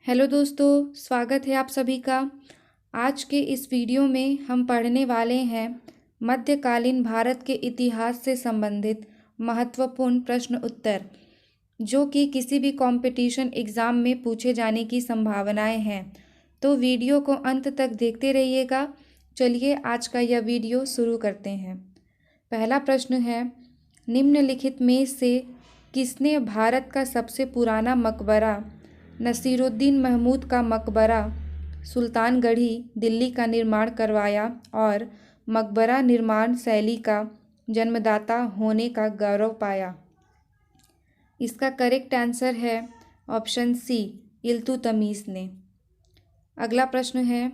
Hello दोस्तों, स्वागत है आप सभी का। आज के इस वीडियो में हम पढ़ने वाले हैं मध्यकालीन भारत के इतिहास से संबंधित महत्वपूर्ण प्रश्न उत्तर, जो कि किसी भी कंपटीशन एग्ज़ाम में पूछे जाने की संभावनाएं हैं। तो वीडियो को अंत तक देखते रहिएगा। चलिए आज का यह वीडियो शुरू करते हैं। पहला प्रश्न है, निम्नलिखित में से किसने भारत का सबसे पुराना मकबरा नसीरुद्दीन महमूद का मकबरा सुल्तानगढ़ी दिल्ली का निर्माण करवाया और मकबरा निर्माण शैली का जन्मदाता होने का गौरव पाया? इसका करेक्ट आंसर है ऑप्शन सी, इल्तुतमिश ने। अगला प्रश्न है,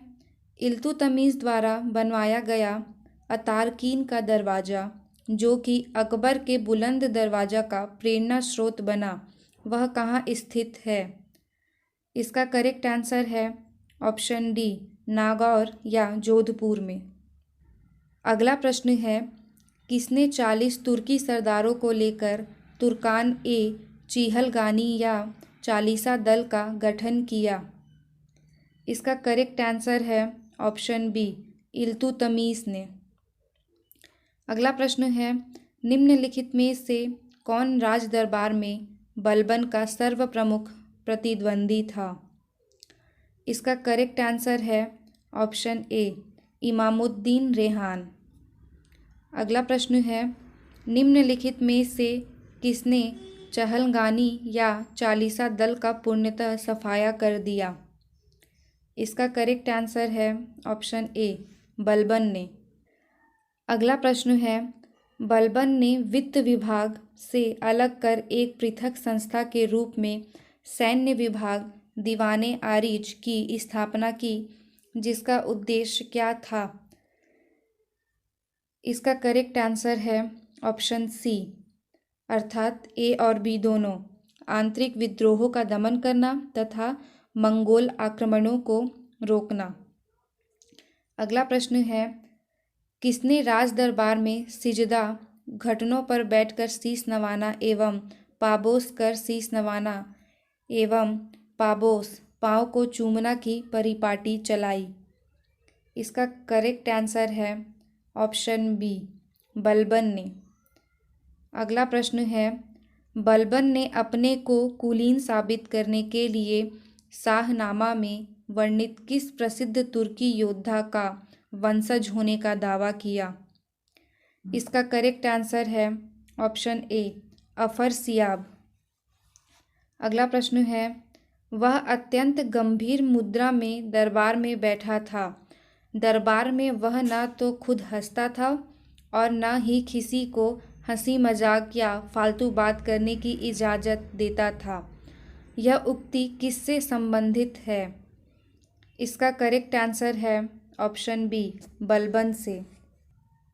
इल्तुतमिश द्वारा बनवाया गया अतारकीन का दरवाज़ा, जो कि अकबर के बुलंद दरवाज़ा का प्रेरणा स्रोत बना, वह कहाँ स्थित है? इसका करेक्ट आंसर है ऑप्शन डी, नागौर या जोधपुर में। अगला प्रश्न है, किसने 40 तुर्की सरदारों को लेकर तुर्कान ए चिहलगानी या चालीसा दल का गठन किया? इसका करेक्ट आंसर है ऑप्शन बी, इल्तुतमिश ने। अगला प्रश्न है, निम्नलिखित में से कौन राज दरबार में बलबन का सर्वप्रमुख प्रतिद्वंदी था? इसका करेक्ट आंसर है ऑप्शन ए, इमामुद्दीन रेहान। अगला प्रश्न है, निम्नलिखित में से किसने चहलगानी या चालीसा दल का पूर्णतः सफाया कर दिया? इसका करेक्ट आंसर है ऑप्शन ए, बलबन ने। अगला प्रश्न है, बलबन ने वित्त विभाग से अलग कर एक पृथक संस्था के रूप में सैन्य विभाग दीवाने आरिज की स्थापना की, जिसका उद्देश्य क्या था? इसका करेक्ट आंसर है ऑप्शन सी, अर्थात ए और बी दोनों, आंतरिक विद्रोहों का दमन करना तथा मंगोल आक्रमणों को रोकना। अगला प्रश्न है, किसने राज दरबार में सिजदा घुटनों पर बैठकर शीश नवाना एवं पाबोस कर शीश नवाना एवं पाबोस पाँव को चूमना की परिपाटी चलाई? इसका करेक्ट आंसर है ऑप्शन बी, बलबन ने। अगला प्रश्न है, बलबन ने अपने को कुलीन साबित करने के लिए शाहनामा में वर्णित किस प्रसिद्ध तुर्की योद्धा का वंशज होने का दावा किया? इसका करेक्ट आंसर है ऑप्शन ए, अफरसियाब। अगला प्रश्न है, वह अत्यंत गंभीर मुद्रा में दरबार में बैठा था। दरबार में वह न तो खुद हंसता था और न ही किसी को हंसी मजाक या फालतू बात करने की इजाज़त देता था। यह उक्ति किससे संबंधित है? इसका करेक्ट आंसर है ऑप्शन बी, बलबन से।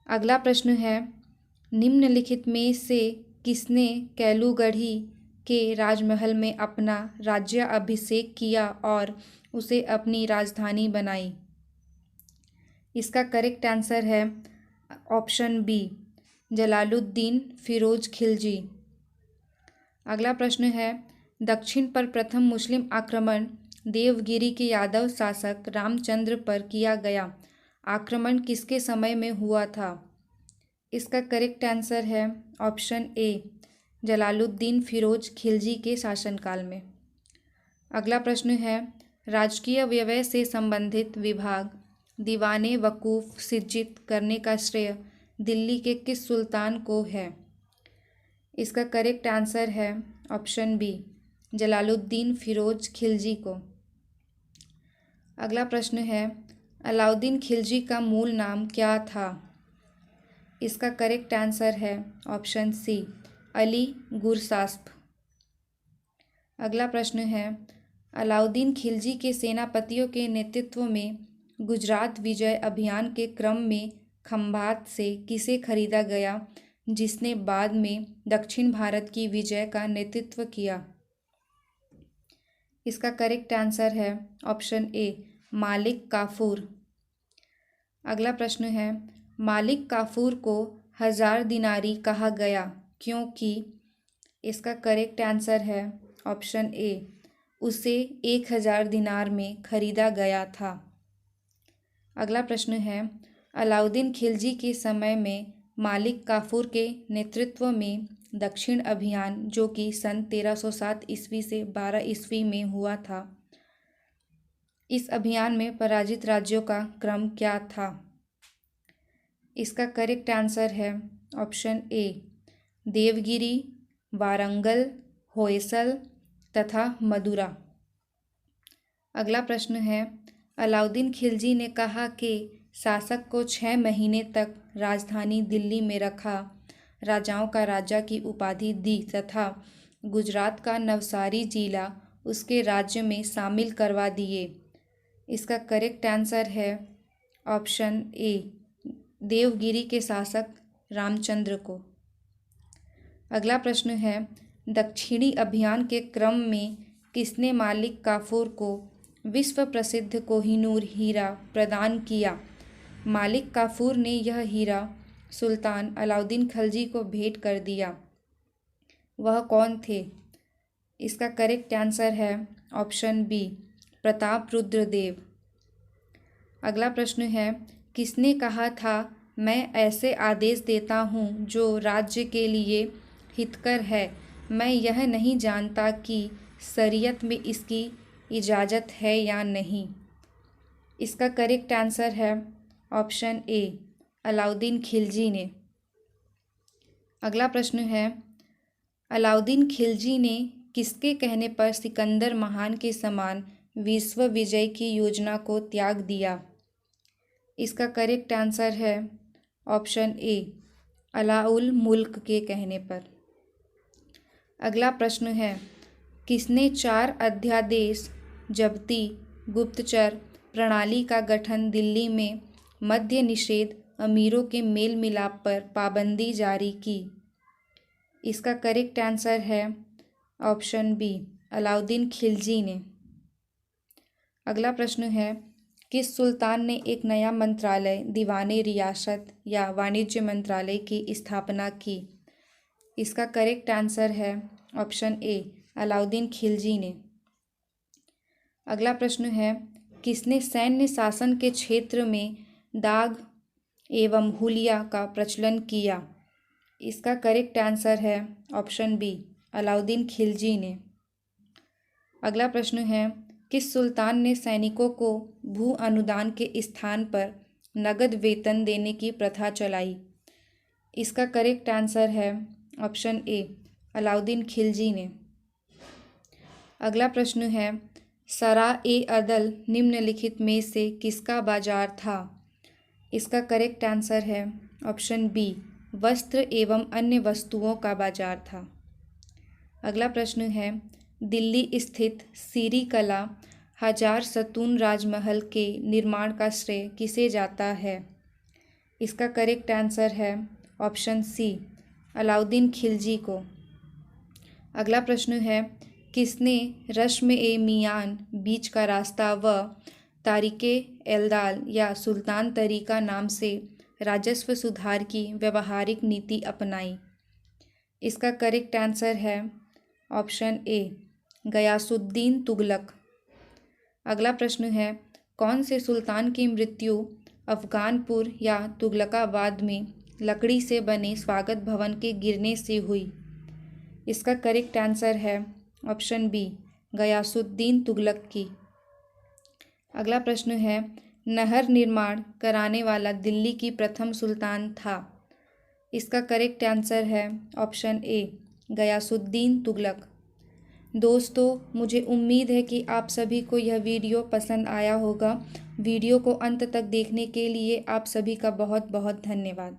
अगला प्रश्न है, निम्नलिखित में से किसने कैलूगढ़ी के राजमहल में अपना राज्याभिषेक किया और उसे अपनी राजधानी बनाई? इसका करेक्ट आंसर है ऑप्शन बी, जलालुद्दीन फिरोज खिलजी। अगला प्रश्न है, दक्षिण पर प्रथम मुस्लिम आक्रमण देवगिरी के यादव शासक रामचंद्र पर किया गया आक्रमण किसके समय में हुआ था? इसका करेक्ट आंसर है ऑप्शन ए, जलालुद्दीन फिरोज खिलजी के शासनकाल में। अगला प्रश्न है, राजकीय व्यय से संबंधित विभाग दीवाने वकूफ़ सिर्जित करने का श्रेय दिल्ली के किस सुल्तान को है? इसका करेक्ट आंसर है ऑप्शन बी, जलालुद्दीन फिरोज खिलजी को। अगला प्रश्न है, अलाउद्दीन खिलजी का मूल नाम क्या था? इसका करेक्ट आंसर है ऑप्शन सी, अली गुरसास्प। अगला प्रश्न है, अलाउद्दीन खिलजी के सेनापतियों के नेतृत्व में गुजरात विजय अभियान के क्रम में खंभात से किसे खरीदा गया, जिसने बाद में दक्षिण भारत की विजय का नेतृत्व किया? इसका करेक्ट आंसर है ऑप्शन ए, मालिक काफूर। अगला प्रश्न है, मालिक काफूर को हजार दिनारी कहा गया क्योंकि? इसका करेक्ट आंसर है ऑप्शन ए, उसे 1000 दिनार में खरीदा गया था। अगला प्रश्न है, अलाउद्दीन खिलजी के समय में मालिक काफूर के नेतृत्व में दक्षिण अभियान, जो कि सन 1307 ईस्वी से 12 ईस्वी में हुआ था, इस अभियान में पराजित राज्यों का क्रम क्या था? इसका करेक्ट आंसर है ऑप्शन ए, देवगिरी, वारंगल, होयसल तथा मदुरा। अगला प्रश्न है, अलाउद्दीन खिलजी ने कहा कि शासक को 6 महीने तक राजधानी दिल्ली में रखा, राजाओं का राजा की उपाधि दी तथा गुजरात का नवसारी जिला उसके राज्य में शामिल करवा दिए। इसका करेक्ट आंसर है ऑप्शन ए, देवगिरी के शासक रामचंद्र को। अगला प्रश्न है, दक्षिणी अभियान के क्रम में किसने मालिक काफूर को विश्व प्रसिद्ध कोहिनूर हीरा प्रदान किया? मालिक काफूर ने यह हीरा सुल्तान अलाउद्दीन खिलजी को भेंट कर दिया। वह कौन थे? इसका करेक्ट आंसर है ऑप्शन बी, प्रताप रुद्र देव। अगला प्रश्न है, किसने कहा था मैं ऐसे आदेश देता हूँ जो राज्य के लिए हितकर है, मैं यह नहीं जानता कि शरीयत में इसकी इजाज़त है या नहीं? इसका करेक्ट आंसर है ऑप्शन ए, अलाउद्दीन खिलजी ने। अगला प्रश्न है, अलाउद्दीन खिलजी ने किसके कहने पर सिकंदर महान के समान विश्व विजय की योजना को त्याग दिया? इसका करेक्ट आंसर है ऑप्शन ए, अलाउल मुल्क के कहने पर। अगला प्रश्न है, किसने 4 अध्यादेश जब्ती गुप्तचर प्रणाली का गठन दिल्ली में मद्य निषेध अमीरों के मेल मिलाप पर पाबंदी जारी की? इसका करेक्ट आंसर है ऑप्शन बी, अलाउद्दीन खिलजी ने। अगला प्रश्न है, किस सुल्तान ने एक नया मंत्रालय दीवाने रियासत या वाणिज्य मंत्रालय की स्थापना की? इसका करेक्ट आंसर है ऑप्शन ए, अलाउद्दीन खिलजी ने। अगला प्रश्न है, किसने सैन्य शासन के क्षेत्र में दाग एवं हुलिया का प्रचलन किया? इसका करेक्ट आंसर है ऑप्शन बी, अलाउद्दीन खिलजी ने। अगला प्रश्न है, किस सुल्तान ने सैनिकों को भू अनुदान के स्थान पर नगद वेतन देने की प्रथा चलाई? इसका करेक्ट आंसर है ऑप्शन ए, अलाउद्दीन खिलजी ने। अगला प्रश्न है, सरा-ए-अदल निम्नलिखित में से किसका बाजार था? इसका करेक्ट आंसर है ऑप्शन बी, वस्त्र एवं अन्य वस्तुओं का बाजार था। अगला प्रश्न है, दिल्ली स्थित सीरी कला हजार सतून राजमहल के निर्माण का श्रेय किसे जाता है? इसका करेक्ट आंसर है ऑप्शन सी, अलाउद्दीन खिलजी को। अगला प्रश्न है, किसने रश्म-ए-मियान बीच का रास्ता व तारिक-ए-एल्दाल या सुल्तान तरीका नाम से राजस्व सुधार की व्यवहारिक नीति अपनाई? इसका करेक्ट आंसर है ऑप्शन ए, गयासुद्दीन तुगलक। अगला प्रश्न है, कौन से सुल्तान की मृत्यु अफगानपुर या तुगलकाबाद में लकड़ी से बने स्वागत भवन के गिरने से हुई? इसका करेक्ट आंसर है ऑप्शन बी, गयासुद्दीन तुगलक की। अगला प्रश्न है, नहर निर्माण कराने वाला दिल्ली की प्रथम सुल्तान था? इसका करेक्ट आंसर है ऑप्शन ए, गयासुद्दीन तुगलक। दोस्तों, मुझे उम्मीद है कि आप सभी को यह वीडियो पसंद आया होगा। वीडियो को अंत तक देखने के लिए आप सभी का बहुत बहुत धन्यवाद।